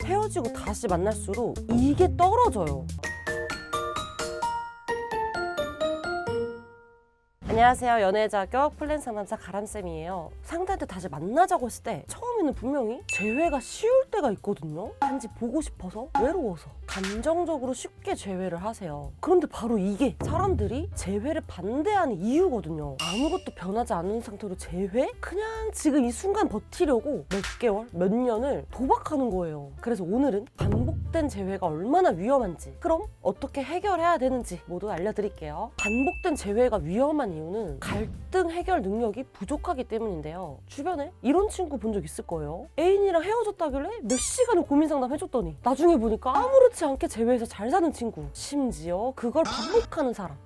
헤어지고 다시 만날수록 이게 떨어져요. 안녕하세요. 연애 자격 플랜 상담사 가람쌤이에요. 상대한테 다시 만나자고 했을 때 처음에는 분명히 재회가 쉬울 때가 있거든요. 단지 보고 싶어서, 외로워서, 감정적으로 쉽게 재회를 하세요. 그런데 바로 이게 사람들이 재회를 반대하는 이유거든요. 아무것도 변하지 않은 상태로 재회? 그냥 지금 이 순간 버티려고 몇 개월, 몇 년을 도박하는 거예요. 그래서 오늘은 반복된 재회가 얼마나 위험한지, 그럼 어떻게 해결해야 되는지 모두 알려드릴게요. 반복된 재회가 위험한 이유는 갈등 해결 능력이 부족하기 때문인데요. 주변에 이런 친구 본 적 있을 거예요. 애인이랑 헤어졌다길래 몇 시간을 고민 상담 해줬더니 나중에 보니까 아무렇지 않게 재회해서 잘 사는 친구, 심지어 그걸 반복하는 사람.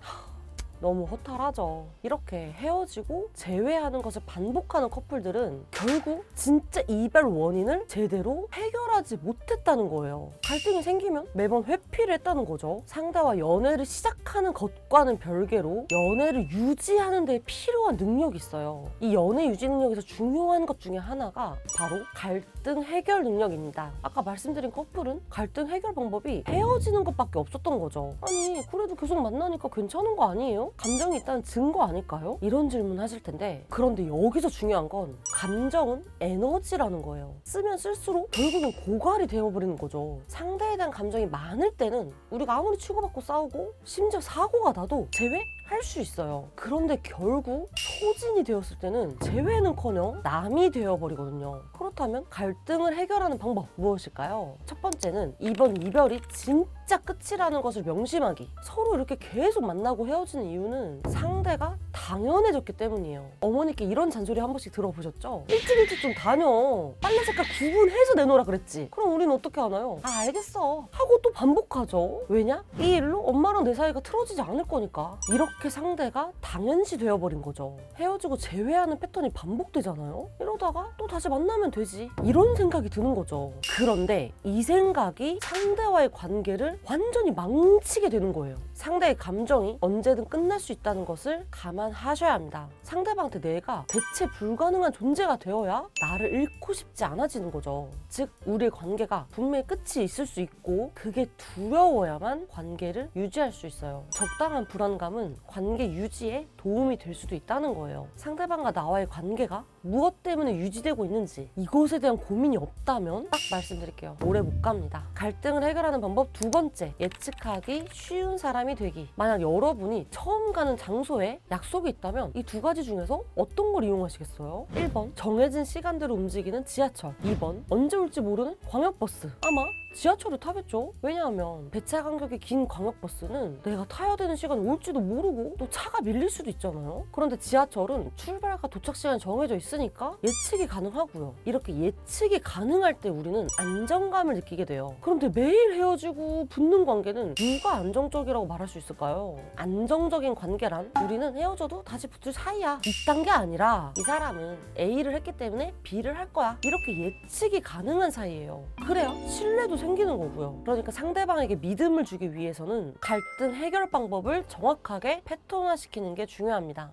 너무 허탈하죠. 이렇게 헤어지고 재회하는 것을 반복하는 커플들은 결국 진짜 이별 원인을 제대로 해결하지 못했다는 거예요. 갈등이 생기면 매번 회피를 했다는 거죠. 상대와 연애를 시작하는 것과는 별개로 연애를 유지하는 데 필요한 능력이 있어요. 이 연애 유지 능력에서 중요한 것 중에 하나가 바로 갈등 해결 능력입니다. 아까 말씀드린 커플은 갈등 해결 방법이 헤어지는 것밖에 없었던 거죠. 아니 그래도 계속 만나니까 괜찮은 거 아니에요? 감정이 있다는 증거 아닐까요? 이런 질문 하실 텐데, 그런데 여기서 중요한 건 감정은 에너지라는 거예요. 쓰면 쓸수록 결국은 고갈이 되어버리는 거죠. 상대에 대한 감정이 많을 때는 우리가 아무리 치고받고 싸우고 심지어 사고가 나도 재회할 수 있어요. 그런데 결국 소진이 되었을 때는 재회는커녕 남이 되어버리거든요. 그렇다면 갈등을 해결하는 방법 무엇일까요? 첫 번째는 이번 이별이 진짜 끝이라는 것을 명심하기. 서로 이렇게 계속 만나고 헤어지는 이유는 상대가 당연해졌기 때문이에요. 어머니께 이런 잔소리 한 번씩 들어보셨죠? 일찍 좀 다녀. 빨래 색깔 구분해서 내놓으라 그랬지. 그럼 우리는 어떻게 하나요? 아 알겠어 하고 또 반복하죠. 왜냐? 이 일로 엄마랑 내 사이가 틀어지지 않을 거니까. 이렇게 상대가 당연시 되어버린 거죠. 헤어지고 재회하는 패턴이 반복되잖아요. 이러다가 또 다시 만나면 되지, 이런 생각이 드는 거죠. 그런데 이 생각이 상대와의 관계를 완전히 망치게 되는 거예요. 상대의 감정이 언제든 끝날 수 있다는 것을 감안하셔야 합니다. 상대방한테 내가 대체 불가능한 존재가 되어야 나를 잃고 싶지 않아지는 거죠. 즉 우리의 관계가 분명히 끝이 있을 수 있고 그게 두려워야만 관계를 유지할 수 있어요. 적당한 불안감은 관계 유지에 도움이 될 수도 있다는 거예요. 상대방과 나와의 관계가 무엇 때문에 유지되고 있는지 이것에 대한 고민이 없다면 딱 말씀드릴게요. 오래 못 갑니다. 갈등을 해결하는 방법 두 번째, 예측하기 쉬운 사람이 되기. 만약 여러분이 처음 가는 장소에 약속이 있다면 이 두 가지 중에서 어떤 걸 이용하시겠어요? 1번 정해진 시간대로 움직이는 지하철, 2번 언제 올지 모르는 광역버스. 아마 지하철을 타겠죠? 왜냐하면 배차 간격이 긴 광역버스는 내가 타야 되는 시간이 올지도 모르고 또 차가 밀릴 수도 있잖아요. 그런데 지하철은 출발과 도착 시간이 정해져 있으니까 예측이 가능하고요. 이렇게 예측이 가능할 때 우리는 안정감을 느끼게 돼요. 그런데 매일 헤어지고 붙는 관계는 누가 안정적이라고 말할 수 있을까요? 안정적인 관계란 우리는 헤어져도 다시 붙을 사이야, 이딴 게 아니라 이 사람은 A를 했기 때문에 B를 할 거야, 이렇게 예측이 가능한 사이예요. 그래야 신뢰도 생기는 거고요. 그러니까 상대방에게 믿음을 주기 위해서는 갈등 해결 방법을 정확하게 패턴화시키는 게 중요합니다.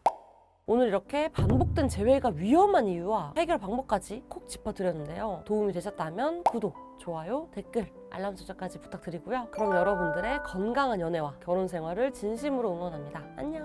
오늘 이렇게 반복된 재회가 위험한 이유와 해결 방법까지 콕 짚어드렸는데요. 도움이 되셨다면 구독, 좋아요, 댓글, 알람 설정까지 부탁드리고요. 그럼 여러분들의 건강한 연애와 결혼 생활을 진심으로 응원합니다. 안녕!